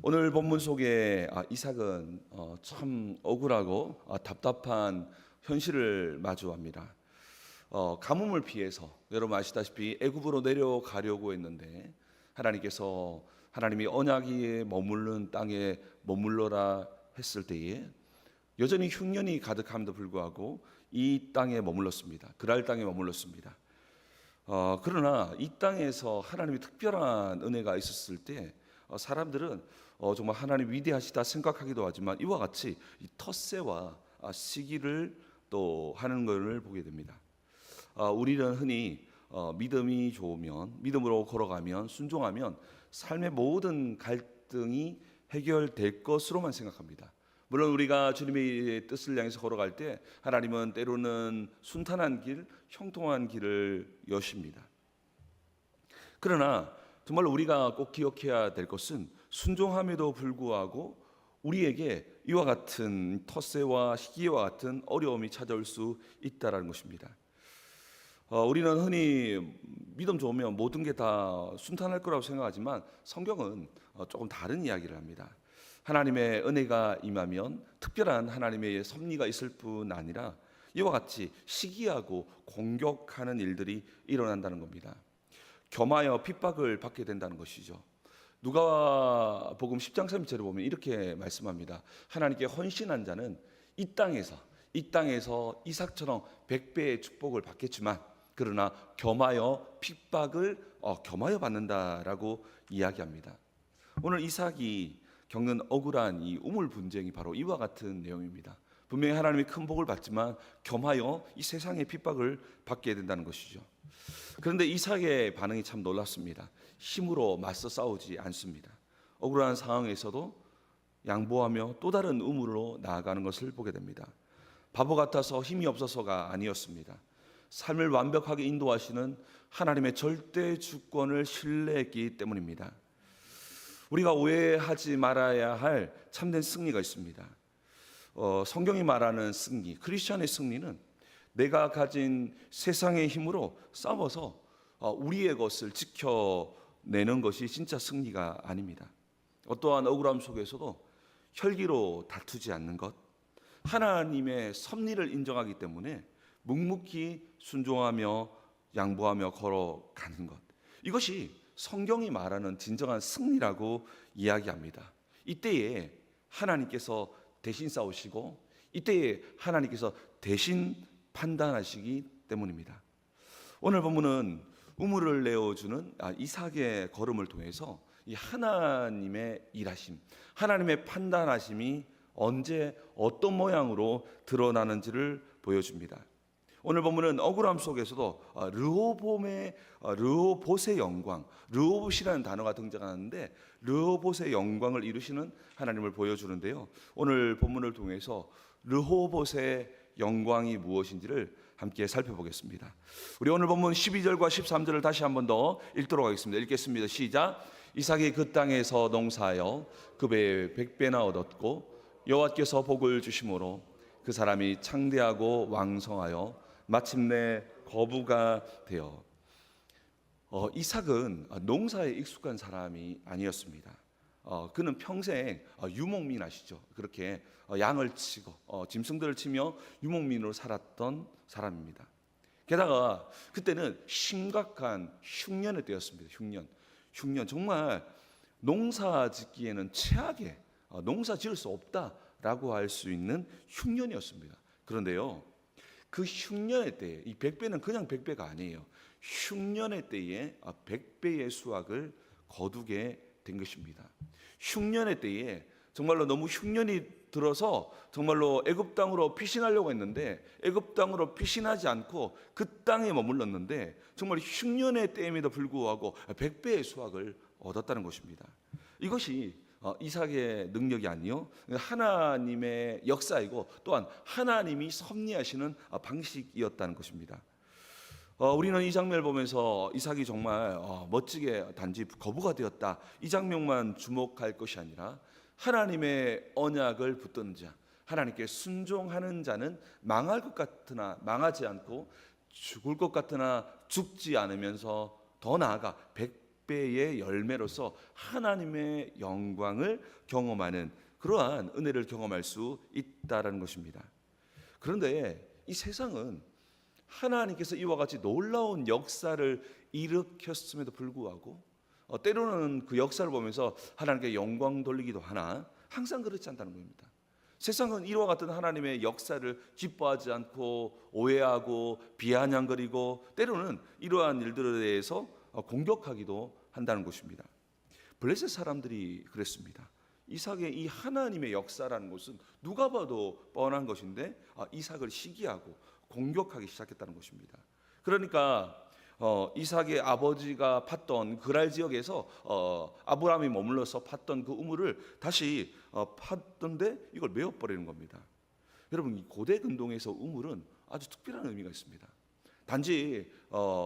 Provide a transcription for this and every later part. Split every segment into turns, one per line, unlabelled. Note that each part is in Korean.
오늘 본문 속에 이삭은 참 억울하고 답답한 현실을 마주합니다. 가뭄을 피해서 여러분 아시다시피 애굽으로 내려가려고 했는데 하나님께서 하나님이 언약이 머무른 땅에 머물러라 했을 때에 여전히 흉년이 가득함에도 불구하고 이 땅에 머물렀습니다. 그랄 땅에 머물렀습니다. 그러나 이 땅에서 하나님이 특별한 은혜가 있었을 때 사람들은 정말 하나님 위대하시다 생각하기도 하지만 이와 같이 이 텃세와 시기를 또 하는 것을 보게 됩니다. 우리는 흔히 믿음이 좋으면, 믿음으로 걸어가면, 순종하면 삶의 모든 갈등이 해결될 것으로만 생각합니다. 물론 우리가 주님의 뜻을 향해서 걸어갈 때 하나님은 때로는 순탄한 길, 형통한 길을 여십니다. 그러나 정말 우리가 꼭 기억해야 될 것은 순종함에도 불구하고 우리에게 이와 같은 텃세와 시기와 같은 어려움이 찾아올 수 있다는 것입니다. 우리는 흔히 믿음 좋으면 모든 게 다 순탄할 거라고 생각하지만 성경은 조금 다른 이야기를 합니다. 하나님의 은혜가 임하면 특별한 하나님의 섭리가 있을 뿐 아니라 이와 같이 시기하고 공격하는 일들이 일어난다는 겁니다. 겸하여 핍박을 받게 된다는 것이죠. 누가복음 10장 3절에 보면 이렇게 말씀합니다. 하나님께 헌신한 자는 이 땅에서 이삭처럼 100배의 축복을 받겠지만 그러나 겸하여 핍박을 겸하여 받는다라고 이야기합니다. 오늘 이삭이 겪는 억울한 이 우물 분쟁이 바로 이와 같은 내용입니다. 분명히 하나님이 큰 복을 받지만 겸하여 이 세상의 핍박을 받게 된다는 것이죠. 그런데 이삭의 반응이 참 놀랍습니다. 힘으로 맞서 싸우지 않습니다. 억울한 상황에서도 양보하며 또 다른 우물로 나아가는 것을 보게 됩니다. 바보 같아서 힘이 없어서가 아니었습니다. 삶을 완벽하게 인도하시는 하나님의 절대 주권을 신뢰했기 때문입니다. 우리가 오해하지 말아야 할 참된 승리가 있습니다. 성경이 말하는 승리, 크리스천의 승리는 내가 가진 세상의 힘으로 싸워서 우리의 것을 지켜내는 것이 진짜 승리가 아닙니다. 어떠한 억울함 속에서도 혈기로 다투지 않는 것, 하나님의 섭리를 인정하기 때문에 묵묵히 순종하며 양보하며 걸어가는 것, 이것이 성경이 말하는 진정한 승리라고 이야기합니다. 이때에 하나님께서 대신 싸우시고 이때에 하나님께서 대신 판단하시기 때문입니다. 오늘 본문은 우물을 내어주는 이삭의 걸음을 통해서 이 하나님의 일하심, 하나님의 판단하심이 언제 어떤 모양으로 드러나는지를 보여줍니다. 오늘 본문은 억울함 속에서도 르호봇의 영광, 르호봇이라는 단어가 등장하는데 르호봇의 영광을 이루시는 하나님을 보여주는데요. 오늘 본문을 통해서 르호봇의 영광이 무엇인지를 함께 살펴보겠습니다. 우리 오늘 본문 12절과 13절을 다시 한 번 더 읽도록 하겠습니다. 읽겠습니다. 시작. 이삭이 그 땅에서 농사하여 그 배에 100배나 얻었고 여호와께서 복을 주심으로 그 사람이 창대하고 왕성하여 마침내 거부가 되어. 이삭은 농사에 익숙한 사람이 아니었습니다. 그는 평생 유목민 아시죠? 그렇게 양을 치고 짐승들을 치며 유목민으로 살았던 사람입니다. 게다가 그때는 심각한 흉년의 때였습니다. 흉년 정말 농사 짓기에는 최악의 농사 지을 수 없다라고 할 수 있는 흉년이었습니다. 그런데요, 그 흉년의 때에 이 100배는 그냥 100배가 아니에요. 흉년의 때에 100배의 수확을 거두게 된 것입니다. 흉년의 때에 정말로 너무 흉년이 들어서 정말로 애굽 땅으로 피신하려고 했는데 애굽 땅으로 피신하지 않고 그 땅에 머물렀는데 정말 흉년의 때임에도 불구하고 100배의 수확을 얻었다는 것입니다. 이것이 이삭의 능력이 아니요 하나님의 역사이고 또한 하나님이 섭리하시는 방식이었다는 것입니다. 우리는 이 장면을 보면서 이삭이 정말 멋지게 단지 거부가 되었다, 이 장면만 주목할 것이 아니라 하나님의 언약을 붙드는 자, 하나님께 순종하는 자는 망할 것 같으나 망하지 않고 죽을 것 같으나 죽지 않으면서 더 나아가 100배의 열매로서 하나님의 영광을 경험하는 그러한 은혜를 경험할 수 있다라는 것입니다. 그런데 이 세상은 하나님께서 이와 같이 놀라운 역사를 일으켰음에도 불구하고 때로는 그 역사를 보면서 하나님께 영광 돌리기도 하나 항상 그렇지 않다는 겁니다. 세상은 이와 같은 하나님의 역사를 기뻐하지 않고 오해하고 비아냥거리고 때로는 이러한 일들에 대해서 공격하기도 한다는 것입니다. 블레셋 사람들이 그랬습니다. 이삭의 이 하나님의 역사라는 것은 누가 봐도 뻔한 것인데 이삭을 시기하고 공격하기 시작했다는 것입니다. 그러니까 이삭의 아버지가 팠던 그랄 지역에서 아브라함이 머물러서 팠던 그 우물을 다시 팠던데 이걸 메워버리는 겁니다. 여러분, 이 고대 근동에서 우물은 아주 특별한 의미가 있습니다. 단지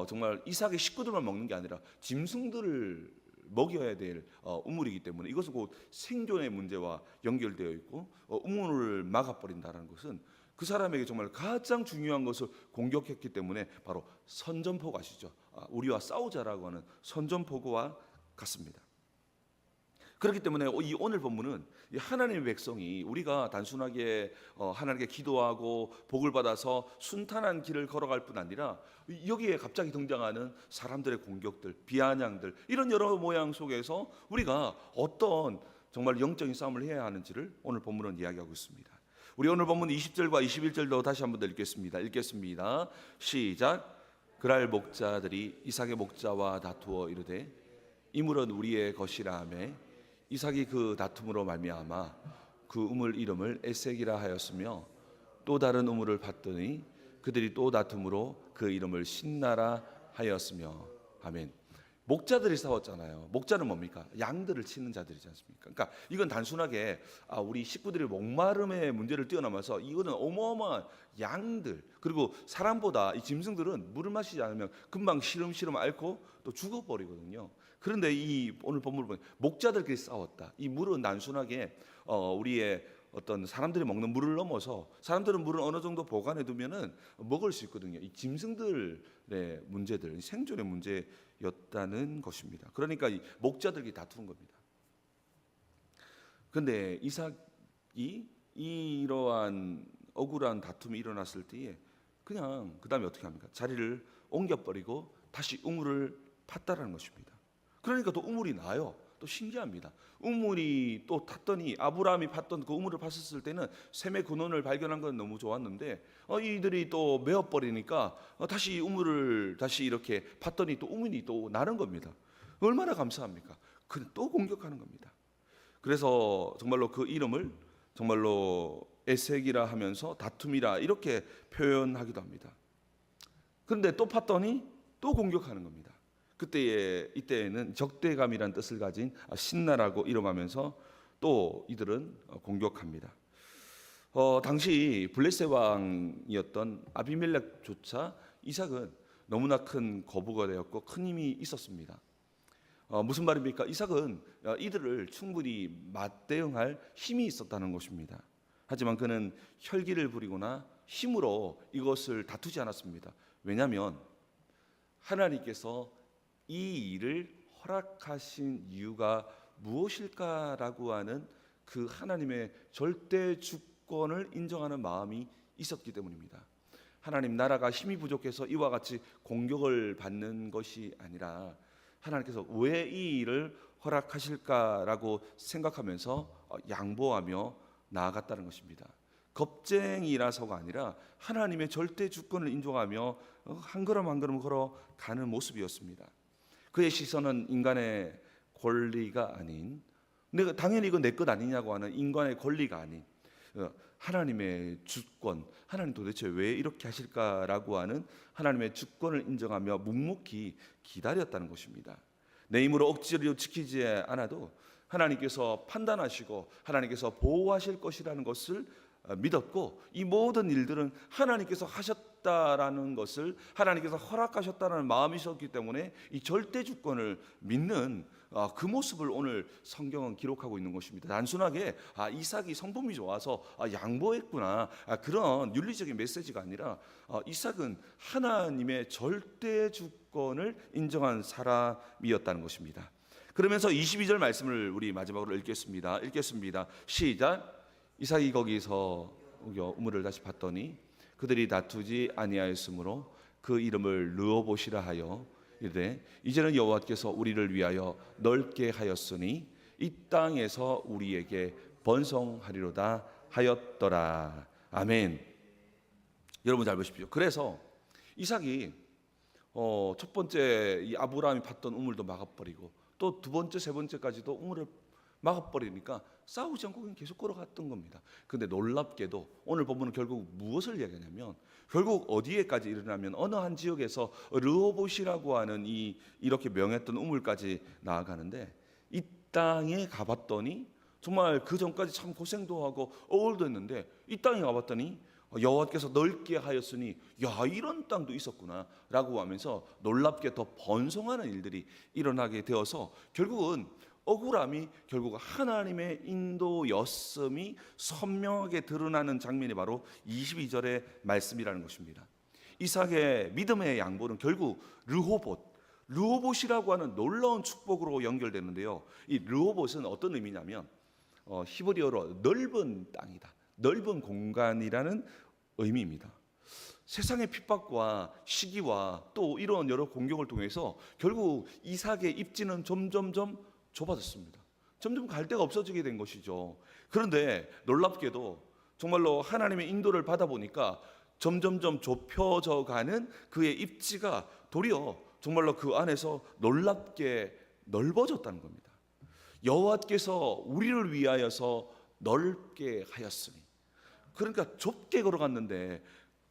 정말 이삭의 식구들만 먹는 게 아니라 짐승들을 먹여야 될 우물이기 때문에 이것은 곧 생존의 문제와 연결되어 있고 우물을 막아버린다는 것은 그 사람에게 정말 가장 중요한 것을 공격했기 때문에 바로 선전포고 아시죠? 우리와 싸우자라고 하는 선전포고와 같습니다. 그렇기 때문에 이 오늘 본문은 하나님의 백성이 우리가 단순하게 하나님께 기도하고 복을 받아서 순탄한 길을 걸어갈 뿐 아니라 여기에 갑자기 등장하는 사람들의 공격들, 비아냥들 이런 여러 모양 속에서 우리가 어떤 정말 영적인 싸움을 해야 하는지를 오늘 본문은 이야기하고 있습니다. 우리 오늘 본문 20절과 21절도 다시 한번 읽겠습니다. 시작. 그랄 목자들이 이삭의 목자와 다투어 이르되 이 물은 우리의 것이라 하매 이삭이 그 다툼으로 말미암아 그 우물 이름을 에색이라 하였으며 또 다른 우물을 팠더니 그들이 또 다툼으로 그 이름을 신나라 하였으며. 아멘. 목자들이 싸웠잖아요. 목자는 뭡니까? 양들을 치는 자들이지 않습니까? 그러니까 이건 단순하게 우리 식구들이 목마름의 문제를 뛰어넘어서 이거는 어마어마한 양들, 그리고 사람보다 이 짐승들은 물을 마시지 않으면 금방 시름시름 앓고 또 죽어버리거든요. 그런데 이 오늘 본문을 보면 목자들끼리 싸웠다. 이 물은 단순하게 우리의 어떤 사람들이 먹는 물을 넘어서 사람들은 물을 어느 정도 보관해 두면은 먹을 수 있거든요. 이 짐승들의 문제들, 생존의 문제였다는 것입니다. 그러니까 이 목자들이 다투는 겁니다. 그런데 이삭이 이러한 억울한 다툼이 일어났을 때에 그냥 그 다음에 어떻게 합니까? 자리를 옮겨버리고 다시 우물을 팠다라는 것입니다. 그러니까 또 우물이 나요. 또 신기합니다. 우물이 또 탔더니 아브라함이 팠던 그 우물을 팠었을 때는 샘의 근원을 발견한 건 너무 좋았는데 이들이 또 메어버리니까 다시 우물을 다시 이렇게 팠더니 또 우물이 또 나는 겁니다. 얼마나 감사합니까? 근데 또 공격하는 겁니다. 그래서 정말로 그 이름을 정말로 에색이라 하면서 다툼이라 이렇게 표현하기도 합니다. 그런데 또 팠더니 또 공격하는 겁니다. 이때에는 적대감이란 뜻을 가진 신나라고 이름하면서 또 이들은 공격합니다. 당시 블레셋 왕이었던 아비멜렉조차 이삭은 너무나 큰 거부가 되었고 큰 힘이 있었습니다. 무슨 말입니까? 이삭은 이들을 충분히 맞대응할 힘이 있었다는 것입니다. 하지만 그는 혈기를 부리거나 힘으로 이것을 다투지 않았습니다. 왜냐하면 하나님께서 이 일을 허락하신 이유가 무엇일까라고 하는 그 하나님의 절대 주권을 인정하는 마음이 있었기 때문입니다. 하나님 나라가 힘이 부족해서 이와 같이 공격을 받는 것이 아니라 하나님께서 왜 이 일을 허락하실까라고 생각하면서 양보하며 나아갔다는 것입니다. 겁쟁이라서가 아니라 하나님의 절대 주권을 인정하며 한 걸음 한 걸음 걸어가는 모습이었습니다. 그의 시선은 인간의 권리가 아닌, 내가 당연히 이건 내 것 아니냐고 하는 인간의 권리가 아닌 하나님의 주권, 하나님 도대체 왜 이렇게 하실까라고 하는 하나님의 주권을 인정하며 묵묵히 기다렸다는 것입니다. 내 힘으로 억지로 지키지 않아도 하나님께서 판단하시고 하나님께서 보호하실 것이라는 것을 믿었고 이 모든 일들은 하나님께서 하셨다라는 것을 하나님께서 허락하셨다는 마음이 있었기 때문에 이 절대 주권을 믿는 그 모습을 오늘 성경은 기록하고 있는 것입니다. 단순하게 이삭이 성품이 좋아서 양보했구나 그런 윤리적인 메시지가 아니라 이삭은 하나님의 절대 주권을 인정한 사람이었다는 것입니다. 그러면서 22절 말씀을 우리 마지막으로 읽겠습니다. 시작. 이삭이 거기서 우물을 다시 봤더니 그들이 다투지 아니하였으므로 그 이름을 르호봇이라 하여 이르되 이제는 여호와께서 우리를 위하여 넓게 하였으니 이 땅에서 우리에게 번성하리로다 하였더라. 아멘. 여러분 잘 보십시오. 그래서 이삭이 첫 번째 이 아브라함이 팠던 우물도 막아버리고 또 두 번째 세 번째까지도 우물을 막아버리니까 싸우지 않고 그냥 계속 걸어갔던 겁니다. 근데 놀랍게도 오늘 본문은 결국 무엇을 얘기하냐면 결국 어디에까지 일어나면 어느 한 지역에서 르호봇이라고 하는 이렇게 명했던 우물까지 나아가는데 이 땅에 가봤더니 정말 그 전까지 참 고생도 하고 어울도 했는데 이 땅에 가봤더니 여호와께서 넓게 하였으니 야 이런 땅도 있었구나 라고 하면서 놀랍게 더 번성하는 일들이 일어나게 되어서 결국은 억울함이 결국 하나님의 인도였음이 선명하게 드러나는 장면이 바로 22절의 말씀이라는 것입니다. 이삭의 믿음의 양보는 결국 르호봇이라고 하는 놀라운 축복으로 연결되는데요. 이 르호봇은 어떤 의미냐면 히브리어로 넓은 땅이다, 넓은 공간이라는 의미입니다. 세상의 핍박과 시기와 또 이런 여러 공격을 통해서 결국 이삭의 입지는 점점 좁아졌습니다. 점점 갈 데가 없어지게 된 것이죠. 그런데 놀랍게도 정말로 하나님의 인도를 받아 보니까 점점 좁혀져 가는 그의 입지가 도리어 정말로 그 안에서 놀랍게 넓어졌다는 겁니다. 여호와께서 우리를 위하여서 넓게 하였으니, 그러니까 좁게 걸어갔는데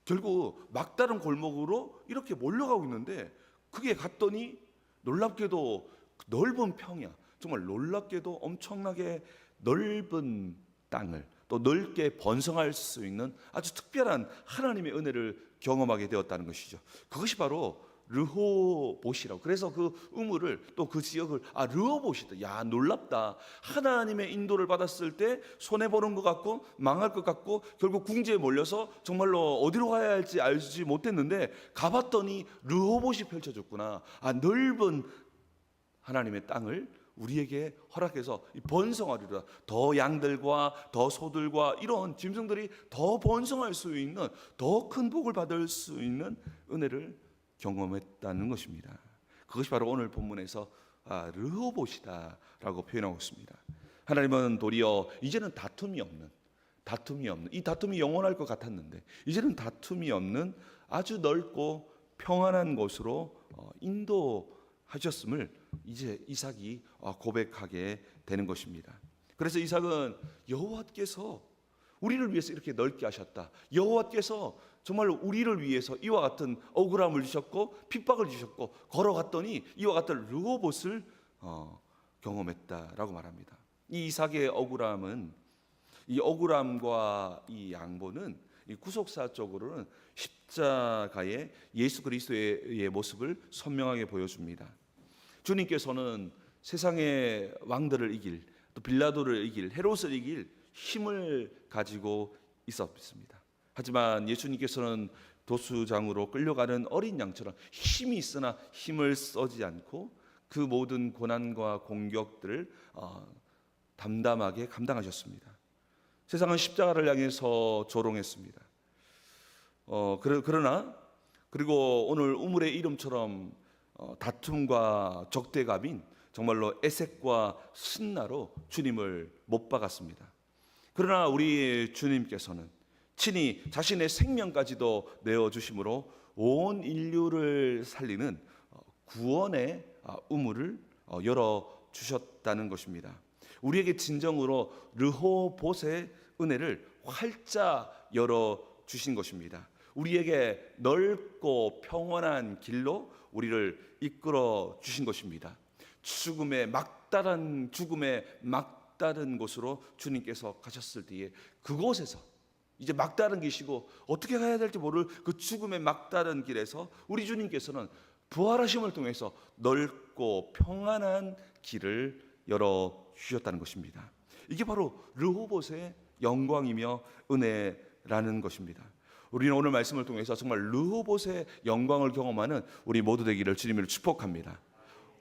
결국 막다른 골목으로 이렇게 몰려가고 있는데 그게 갔더니 놀랍게도 넓은 평야, 정말 놀랍게도 엄청나게 넓은 땅을 또 넓게 번성할 수 있는 아주 특별한 하나님의 은혜를 경험하게 되었다는 것이죠. 그것이 바로 르호봇이라고. 그래서 그 우물을 또 그 지역을 르호봇이다. 야 놀랍다. 하나님의 인도를 받았을 때 손해 보는 것 같고 망할 것 같고 결국 궁지에 몰려서 정말로 어디로 가야 할지 알지 못했는데 가봤더니 르호봇이 펼쳐졌구나. 넓은 하나님의 땅을 우리에게 허락해서 번성하리라. 더 양들과 더 소들과 이런 짐승들이 더 번성할 수 있는 더 큰 복을 받을 수 있는 은혜를 경험했다는 것입니다. 그것이 바로 오늘 본문에서 르호봇이다라고 표현하고 있습니다. 하나님은 도리어 이제는 다툼이 없는 이 다툼이 영원할 것 같았는데 이제는 다툼이 없는 아주 넓고 평안한 곳으로 인도하셨음을 이제 이삭이 고백하게 되는 것입니다. 그래서 이삭은 여호와께서 우리를 위해서 이렇게 넓게 하셨다. 여호와께서 정말 우리를 위해서 이와 같은 억울함을 주셨고 핍박을 주셨고 걸어갔더니 이와 같은 르호봇을 경험했다라고 말합니다. 이 이삭의 억울함은 이 억울함과 이 양보는 이 구속사적으로는 십자가의 예수 그리스도의 모습을 선명하게 보여줍니다. 주님께서는 세상의 왕들을 이길 또 빌라도를 이길 헤롯을 이길 힘을 가지고 있었습니다. 하지만 예수님께서는 도수장으로 끌려가는 어린 양처럼 힘이 있으나 힘을 쓰지 않고 그 모든 고난과 공격들을 담담하게 감당하셨습니다. 세상은 십자가를 향해서 조롱했습니다. 그러나 그리고 오늘 우물의 이름처럼 다툼과 적대감인 정말로 에색과 신나로 주님을 못 박았습니다. 그러나 우리 주님께서는 친히 자신의 생명까지도 내어주심으로 온 인류를 살리는 구원의 우물을 열어주셨다는 것입니다. 우리에게 진정으로 르호봇의 은혜를 활짝 열어주신 것입니다. 우리에게 넓고 평온한 길로 우리를 이끌어 주신 것입니다. 죽음의 막다른 곳으로 주님께서 가셨을 때에 그곳에서 이제 막다른 길이시고 어떻게 가야 될지 모를 그 죽음의 막다른 길에서 우리 주님께서는 부활하심을 통해서 넓고 평안한 길을 열어 주셨다는 것입니다. 이게 바로 르호봇의 영광이며 은혜라는 것입니다. 우리는 오늘 말씀을 통해서 정말 르호봇의 영광을 경험하는 우리 모두 되기를 주님을 축복합니다.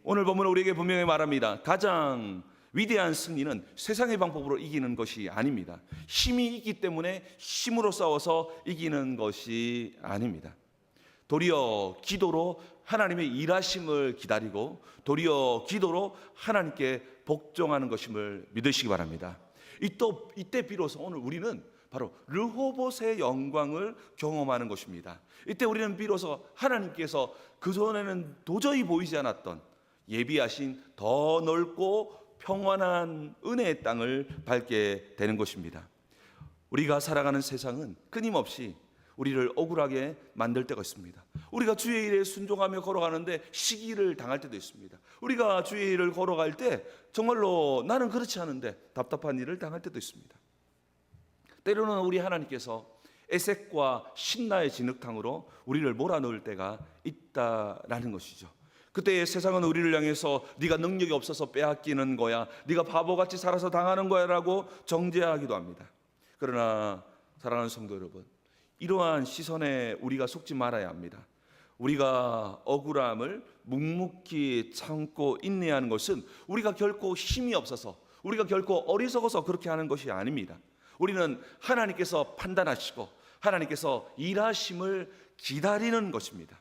오늘 본문은 우리에게 분명히 말합니다. 가장 위대한 승리는 세상의 방법으로 이기는 것이 아닙니다. 힘이 있기 때문에 힘으로 싸워서 이기는 것이 아닙니다. 도리어 기도로 하나님의 일하심을 기다리고 도리어 기도로 하나님께 복종하는 것임을 믿으시기 바랍니다. 이때 비로소 오늘 우리는 바로 르호봇의 영광을 경험하는 것입니다. 이때 우리는 비로소 하나님께서 그전에는 도저히 보이지 않았던 예비하신 더 넓고 평안한 은혜의 땅을 밟게 되는 것입니다. 우리가 살아가는 세상은 끊임없이 우리를 억울하게 만들 때가 있습니다. 우리가 주의 일에 순종하며 걸어가는데 시기를 당할 때도 있습니다. 우리가 주의 일을 걸어갈 때 정말로 나는 그렇지 않은데 답답한 일을 당할 때도 있습니다. 때로는 우리 하나님께서 애색과 신나의 진흙탕으로 우리를 몰아넣을 때가 있다라는 것이죠. 그때 세상은 우리를 향해서 네가 능력이 없어서 빼앗기는 거야, 네가 바보같이 살아서 당하는 거야 라고 정죄하기도 합니다. 그러나 사랑하는 성도 여러분, 이러한 시선에 우리가 속지 말아야 합니다. 우리가 억울함을 묵묵히 참고 인내하는 것은 우리가 결코 힘이 없어서, 우리가 결코 어리석어서 그렇게 하는 것이 아닙니다. 우리는 하나님께서 판단하시고 하나님께서 일하심을 기다리는 것입니다.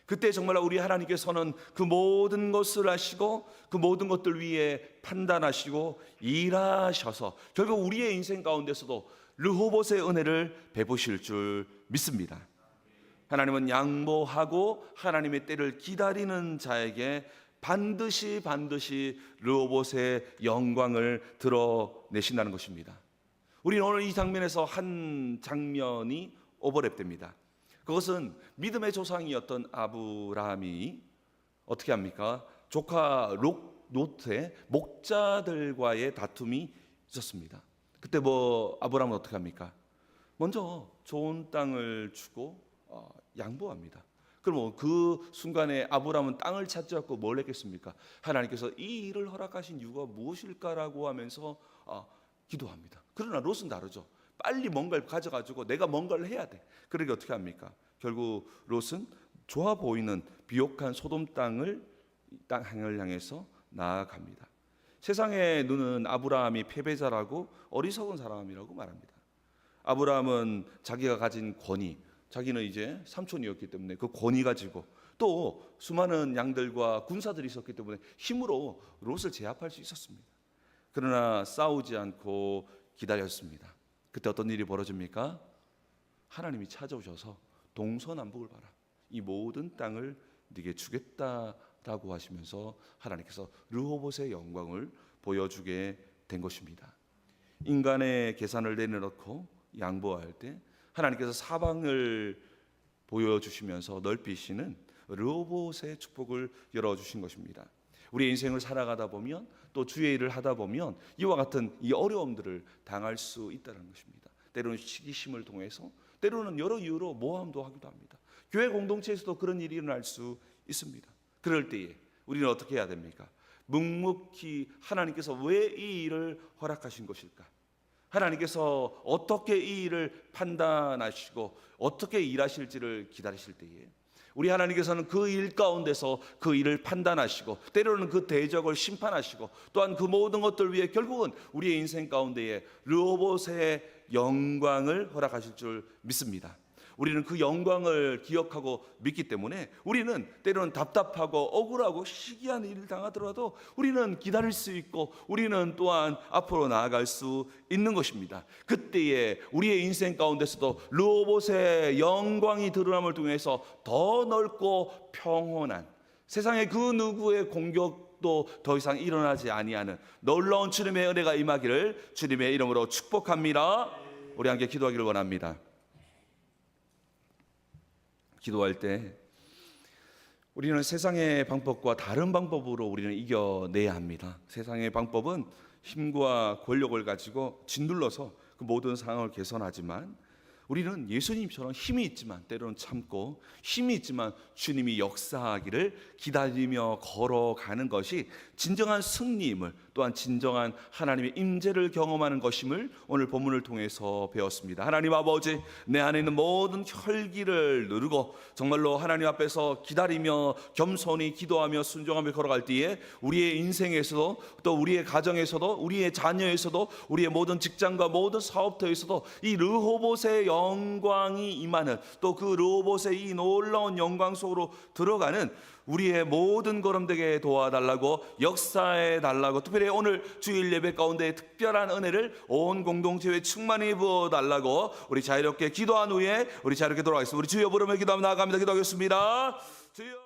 그때 정말 우리 하나님께서는 그 모든 것을 아시고 그 모든 것들 위에 판단하시고 일하셔서 결국 우리의 인생 가운데서도 르호봇의 은혜를 베푸실 줄 믿습니다. 하나님은 양보하고 하나님의 때를 기다리는 자에게 반드시 르호봇의 영광을 드러내신다는 것입니다. 우리는 오늘 이 장면에서 한 장면이 오버랩됩니다. 그것은 믿음의 조상이었던 아브라함이 어떻게 합니까? 조카 롯의 목자들과의 다툼이 있었습니다. 그때 아브라함은 어떻게 합니까? 먼저 좋은 땅을 주고 양보합니다. 그럼 그 순간에 아브라함은 땅을 찾지 않고 뭘 했겠습니까? 하나님께서 이 일을 허락하신 이유가 무엇일까라고 하면서 기도합니다. 그러나 롯은 다르죠. 빨리 뭔가를 가져가지고 내가 뭔가를 해야 돼. 그러게 어떻게 합니까? 결국 롯은 좋아 보이는 비옥한 소돔 땅을 향해서 나아갑니다. 세상의 눈은 아브라함이 패배자라고 어리석은 사람이라고 말합니다. 아브라함은 자기가 가진 권위, 자기는 이제 삼촌이었기 때문에 그 권위 가지고 또 수많은 양들과 군사들이 있었기 때문에 힘으로 롯을 제압할 수 있었습니다. 그러나 싸우지 않고 기다렸습니다. 그때 어떤 일이 벌어집니까? 하나님이 찾아오셔서 동서남북을 봐라, 이 모든 땅을 네게 주겠다라고 하시면서 하나님께서 르호봇의 영광을 보여주게 된 것입니다. 인간의 계산을 내려놓고 양보할 때 하나님께서 사방을 보여주시면서 넓히시는 르호봇의 축복을 열어주신 것입니다. 우리의 인생을 살아가다 보면 또 주의 일을 하다 보면 이와 같은 이 어려움들을 당할 수 있다는 것입니다. 때로는 시기심을 통해서, 때로는 여러 이유로 모함도 하기도 합니다. 교회 공동체에서도 그런 일이 일어날 수 있습니다. 그럴 때에 우리는 어떻게 해야 됩니까? 묵묵히 하나님께서 왜 이 일을 허락하신 것일까? 하나님께서 어떻게 이 일을 판단하시고 어떻게 일하실지를 기다리실 때에 우리 하나님께서는 그 일 가운데서 그 일을 판단하시고 때로는 그 대적을 심판하시고 또한 그 모든 것들 위해 결국은 우리의 인생 가운데에 르호봇의 영광을 허락하실 줄 믿습니다. 우리는 그 영광을 기억하고 믿기 때문에 우리는 때로는 답답하고 억울하고 시기한 일을 당하더라도 우리는 기다릴 수 있고 우리는 또한 앞으로 나아갈 수 있는 것입니다. 그때에 우리의 인생 가운데서도 르호봇의 영광이 드러남을 통해서 더 넓고 평온한, 세상의 그 누구의 공격도 더 이상 일어나지 아니하는 놀라운 주님의 은혜가 임하기를 주님의 이름으로 축복합니다. 우리 함께 기도하기를 원합니다. 기도할 때 우리는 세상의 방법과 다른 방법으로 우리는 이겨내야 합니다. 세상의 방법은 힘과 권력을 가지고 짓눌러서 그 모든 상황을 개선하지만 우리는 예수님처럼 힘이 있지만 때로는 참고, 힘이 있지만 주님이 역사하기를 기다리며 걸어가는 것이 진정한 승리임을, 또한 진정한 하나님의 임재를 경험하는 것임을 오늘 본문을 통해서 배웠습니다. 하나님 아버지, 내 안에 있는 모든 혈기를 누르고 정말로 하나님 앞에서 기다리며 겸손히 기도하며 순종하며 걸어갈 때에 우리의 인생에서도, 또 우리의 가정에서도, 우리의 자녀에서도, 우리의 모든 직장과 모든 사업터에서도 이 르호봇의 영광이 임하는, 또 그 르호봇의 이 놀라운 영광 속으로 들어가는 우리의 모든 걸음 되게 도와달라고, 역사해 달라고, 특별히 오늘 주일 예배 가운데 특별한 은혜를 온 공동체에 충만히 부어달라고 우리 자유롭게 기도한 후에 우리 자유롭게 돌아가겠습니다. 우리 주여 부르며 기도하며 나아갑니다. 기도하겠습니다. 주여.